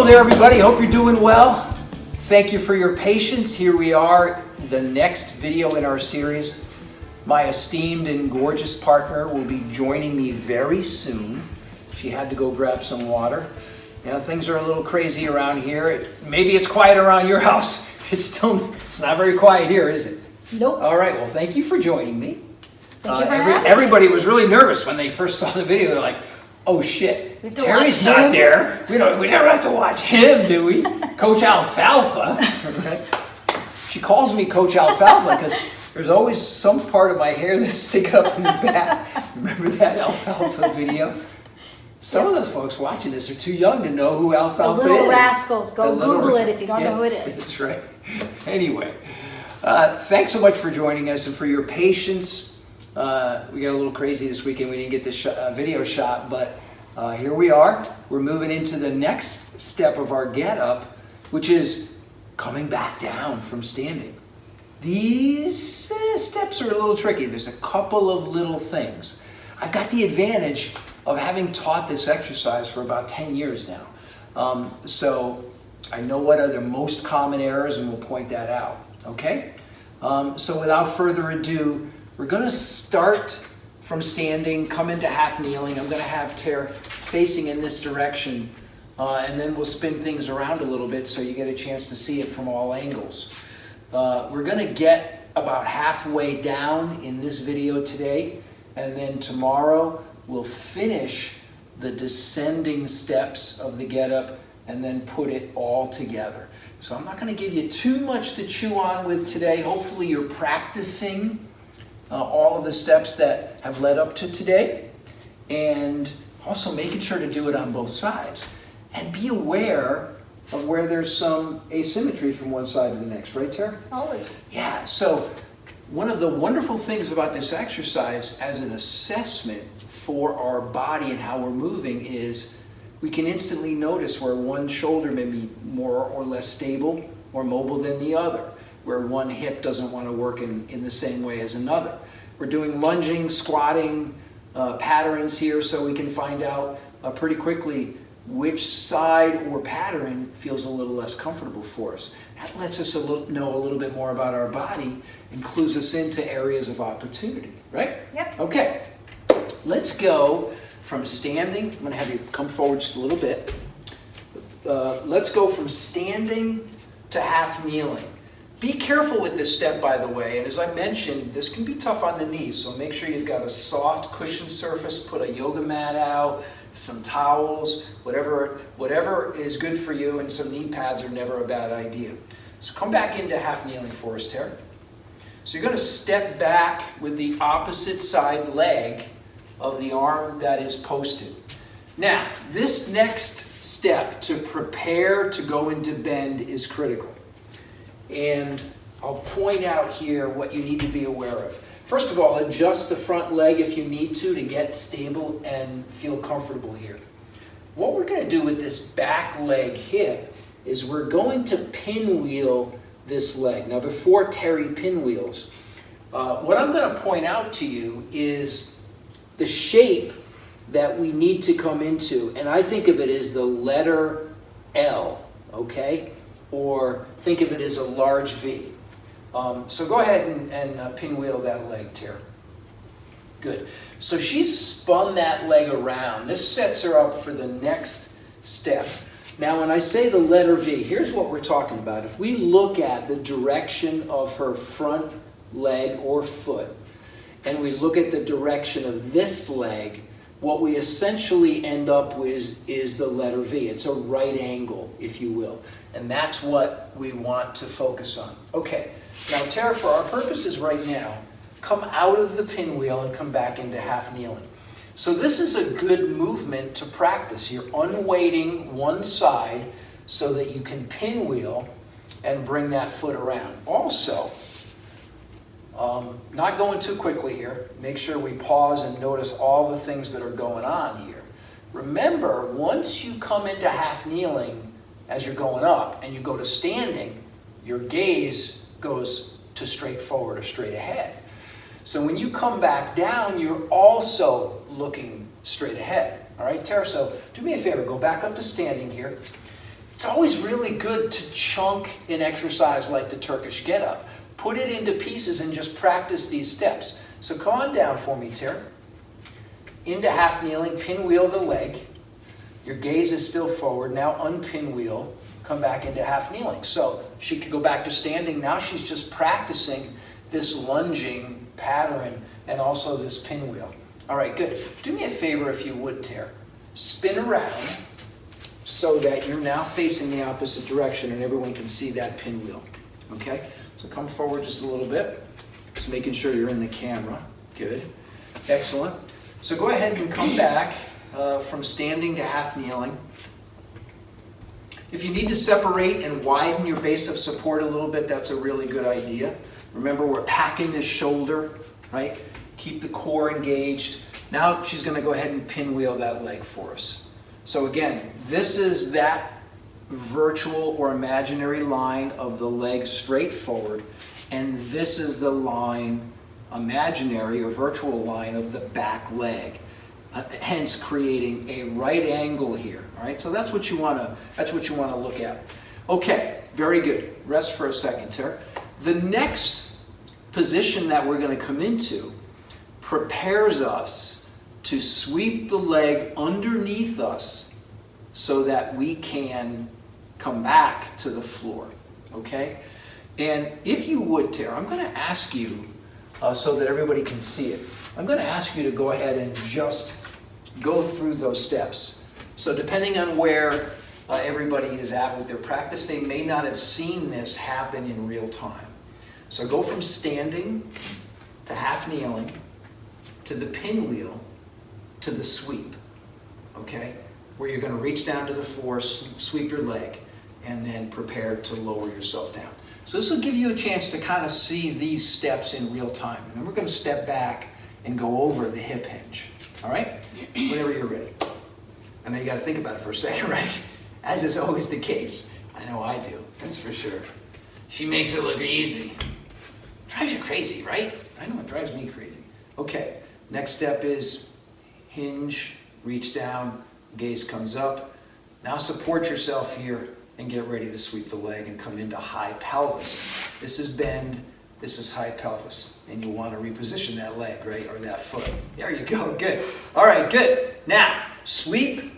there, everybody. Hope you're doing well. Thank you for your patience. Here we are, the next video in our series. My esteemed and gorgeous partner will be joining me very soon. She had to go grab some water. You know, things are a little crazy around here. Maybe it's quiet around your house. It's not very quiet here, is it? Nope. All right, well, thank you for joining me. Thank you for having me. Everybody was really nervous when they first saw the video. They're like, oh shit, Terry's watch not him. there. We never have to watch him, do we? Coach Alfalfa. Right? She calls me Coach Alfalfa because there's always some part of my hair that's sticking up in the back. Remember that Alfalfa video? Some of those folks watching this are too young to know who Alfalfa is. The Little Rascals. Go Google it if you don't know who it is. That's right. Anyway, thanks so much for joining us and for your patience. We got a little crazy this weekend. We didn't get this video shot, but here we are. We're moving into the next step of our get-up, which is coming back down from standing. These steps are a little tricky. There's a couple of little things. I've got the advantage of having taught this exercise for about 10 years now. So I know what are the most common errors, and we'll point that out, okay? So without further ado, we're going to start from standing, come into half kneeling. I'm going to have Tara facing in this direction, and then we'll spin things around a little bit so you get a chance to see it from all angles. We're going to get about halfway down in this video today, and then tomorrow we'll finish the descending steps of the get-up and then put it all together. So I'm not going to give you too much to chew on with today. Hopefully you're practicing all of the steps that have led up to today, and also making sure to do it on both sides. And be aware of where there's some asymmetry from one side to the next, right, Tara? Always. Yeah, so one of the wonderful things about this exercise as an assessment for our body and how we're moving is we can instantly notice where one shoulder may be more or less stable or mobile than the other, where one hip doesn't want to work in the same way as another. We're doing lunging, squatting patterns here, so we can find out pretty quickly which side or pattern feels a little less comfortable for us. That lets us know a little bit more about our body and clues us into areas of opportunity, right? Yep. Okay, let's go from standing. I'm going to have you come forward just a little bit. Let's go from standing to half kneeling. Be careful with this step, by the way, and as I mentioned, this can be tough on the knees, so make sure you've got a soft cushion surface, put a yoga mat out, some towels, whatever is good for you, and some knee pads are never a bad idea. So come back into half kneeling for us, Tara. So you're going to step back with the opposite side leg of the arm that is posted. Now, this next step to prepare to go into bend is critical. And I'll point out here what you need to be aware of. First of all, adjust the front leg if you need to get stable and feel comfortable here. What we're going to do with this back leg hip is we're going to pinwheel this leg. Now, before Terry pinwheels, what I'm going to point out to you is the shape that we need to come into, and I think of it as the letter L, okay? Or think of it as a large V. So go ahead and pinwheel that leg, Tara. Good. So she's spun that leg around. This sets her up for the next step. Now when I say the letter V, here's what we're talking about. If we look at the direction of her front leg or foot, and we look at the direction of this leg, what we essentially end up with is the letter V. It's a right angle, if you will. And that's what we want to focus on. Okay, now Tara, for our purposes right now, come out of the pinwheel and come back into half kneeling. So this is a good movement to practice. You're unweighting one side so that you can pinwheel and bring that foot around. Also, not going too quickly here. Make sure we pause and notice all the things that are going on here. Remember, once you come into half kneeling, as you're going up and you go to standing, your gaze goes to straight forward or straight ahead. So when you come back down, you're also looking straight ahead. All right, Tara, so do me a favor, go back up to standing here. It's always really good to chunk an exercise like the Turkish get-up. Put it into pieces and just practice these steps. So come on down for me, Tara. Into half kneeling, pinwheel the leg. Your gaze is still forward. Now unpinwheel, come back into half kneeling. So she could go back to standing. Now she's just practicing this lunging pattern and also this pinwheel. All right, good. Do me a favor if you would, Tara. Spin around so that you're now facing the opposite direction and everyone can see that pinwheel. Okay? So come forward just a little bit. Just making sure you're in the camera. Good. Excellent. So go ahead and come back from standing to half kneeling. If you need to separate and widen your base of support a little bit, that's a really good idea. Remember, we're packing this shoulder, right? Keep the core engaged. Now she's going to go ahead and pinwheel that leg for us. So again, this is that virtual or imaginary line of the leg straight forward, and this is the line, imaginary or virtual line of the back leg, hence creating a right angle here. All right, so that's what you want to look at. Okay, very good. Rest for a second, Tara. The next position that we're going to come into prepares us to sweep the leg underneath us so that we can come back to the floor. Okay, and if you would, Tara, I'm going to ask you so that everybody can see it. I'm going to ask you to go ahead and just go through those steps. So depending on where everybody is at with their practice, they may not have seen this happen in real time. So go from standing to half kneeling to the pinwheel to the sweep, okay? Where you're going to reach down to the floor, sweep your leg, and then prepare to lower yourself down. So this will give you a chance to kind of see these steps in real time. And then we're going to step back and go over the hip hinge. All right? Whenever you're ready. I know you got to think about it for a second, right? As is always the case. I know I do, that's for sure. She makes it look easy. Drives you crazy, right? I know it drives me crazy. Okay, next step is hinge, reach down, gaze comes up. Now support yourself here and get ready to sweep the leg and come into high pelvis. This is bend, this is high pelvis. And you want to reposition that leg, right? Or that foot. There you go, good. All right, good. Now, sweep,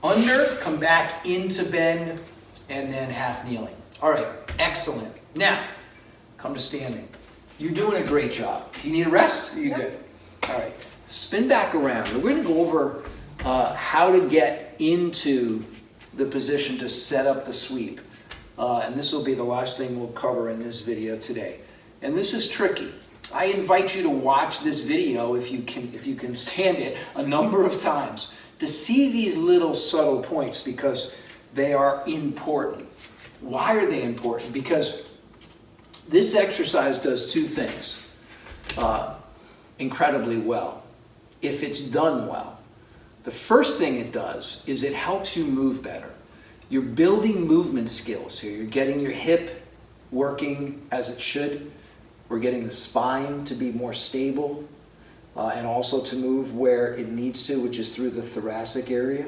under, come back into bend, and then half kneeling. All right, excellent. Now, come to standing. You're doing a great job. Do you need a rest? Are you good? All right, spin back around. We're going to go over how to get into the position to set up the sweep. And this will be the last thing we'll cover in this video today. And this is tricky. I invite you to watch this video, if you can stand it, a number of times to see these little subtle points because they are important. Why are they important? Because this exercise does two things incredibly well, if it's done well. The first thing it does is it helps you move better. You're building movement skills here. You're getting your hip working as it should. We're getting the spine to be more stable and also to move where it needs to, which is through the thoracic area.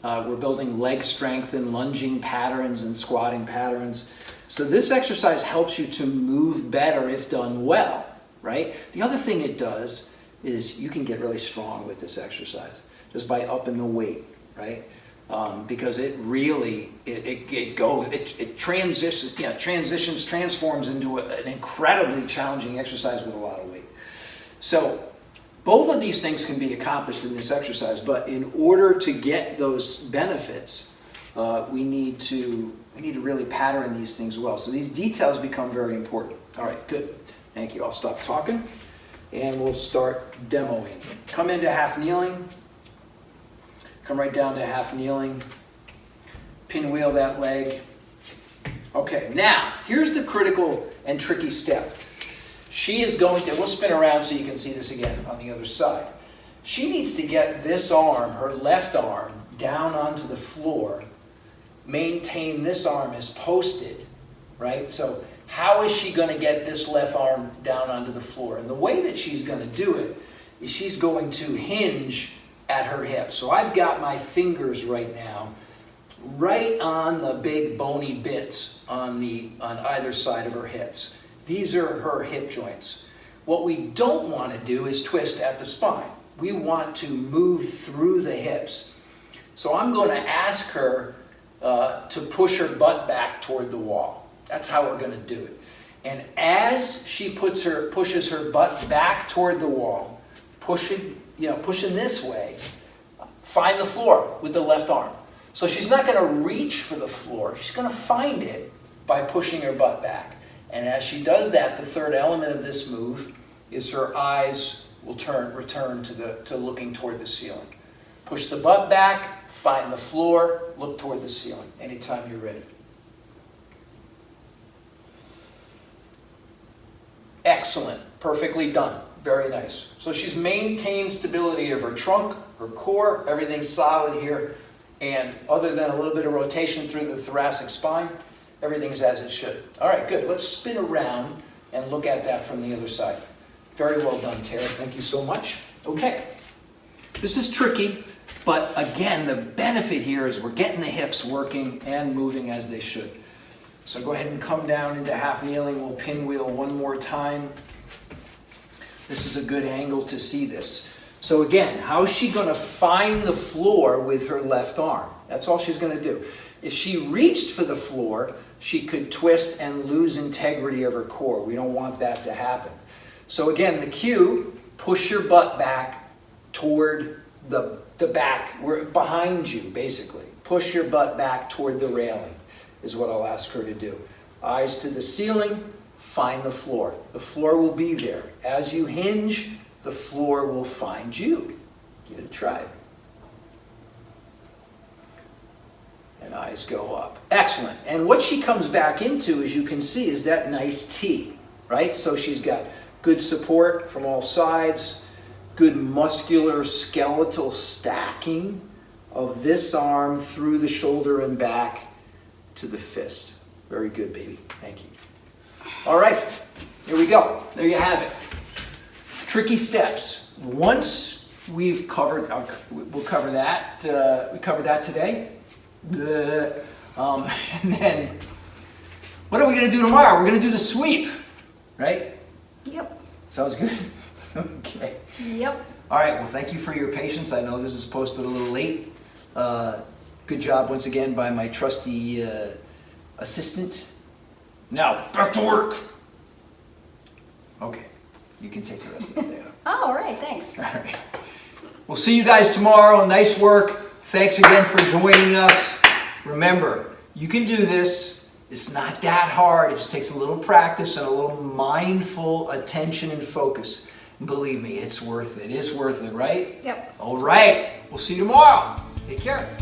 We're building leg strength and lunging patterns and squatting patterns. So this exercise helps you to move better if done well, right? The other thing it does is you can get really strong with this exercise just by upping the weight, right? Because it really, it transforms into an incredibly challenging exercise with a lot of weight. So both of these things can be accomplished in this exercise, but in order to get those benefits, we need to really pattern these things well. So these details become very important. All right, good. Thank you. I'll stop talking and we'll start demoing. Come into half kneeling. Come right down to half kneeling. Pinwheel that leg. Okay, now, here's the critical and tricky step. She is going to, we'll spin around so you can see this again on the other side. She needs to get this arm, her left arm, down onto the floor. Maintain this arm as posted, right? So how is she going to get this left arm down onto the floor? And the way that she's going to do it is she's going to hinge at her hip. So I've got my fingers right now right on the big bony bits on either side of her hips. These are her hip joints. What we don't want to do is twist at the spine. We want to move through the hips. So I'm going to ask her to push her butt back toward the wall. That's how we're going to do it. And as she pushes her butt back toward the wall, pushing this way, find the floor with the left arm. So she's not going to reach for the floor. She's going to find it by pushing her butt back. And as she does that, the third element of this move is her eyes will return to looking toward the ceiling. Push the butt back, find the floor, look toward the ceiling anytime you're ready. Excellent. Perfectly done. Very nice. So she's maintained stability of her trunk, her core, everything's solid here. And other than a little bit of rotation through the thoracic spine, everything's as it should. All right, good. Let's spin around and look at that from the other side. Very well done, Tara. Thank you so much. Okay. This is tricky, but again, the benefit here is we're getting the hips working and moving as they should. So go ahead and come down into half kneeling. We'll pinwheel one more time. This is a good angle to see this. So again, how is she going to find the floor with her left arm? That's all she's going to do. If she reached for the floor, she could twist and lose integrity of her core. We don't want that to happen. So again, the cue, push your butt back toward the back, behind you, basically. Push your butt back toward the railing is what I'll ask her to do. Eyes to the ceiling, find the floor. The floor will be there. As you hinge, the floor will find you. Give it a try. And eyes go up. Excellent. And what she comes back into, as you can see, is that nice T, right? So she's got good support from all sides, good muscular skeletal stacking of this arm through the shoulder and back to the fist. Very good, baby. Thank you. All right, here we go. There you have it. Tricky steps. Once we've covered, we'll cover that. We covered that today. And then, what are we going to do tomorrow? We're going to do the sweep, right? Yep. Sounds good? Okay. Yep. All right, well, thank you for your patience. I know this is posted a little late. Good job once again by my trusty assistant. Now, back to work. Okay, you can take the rest of the day off. Oh, all right, thanks. All right. We'll see you guys tomorrow. Nice work. Thanks again for joining us. Remember, you can do this. It's not that hard. It just takes a little practice and a little mindful attention and focus. And believe me, it's worth it. It is worth it, right? Yep. All right. We'll see you tomorrow. Take care.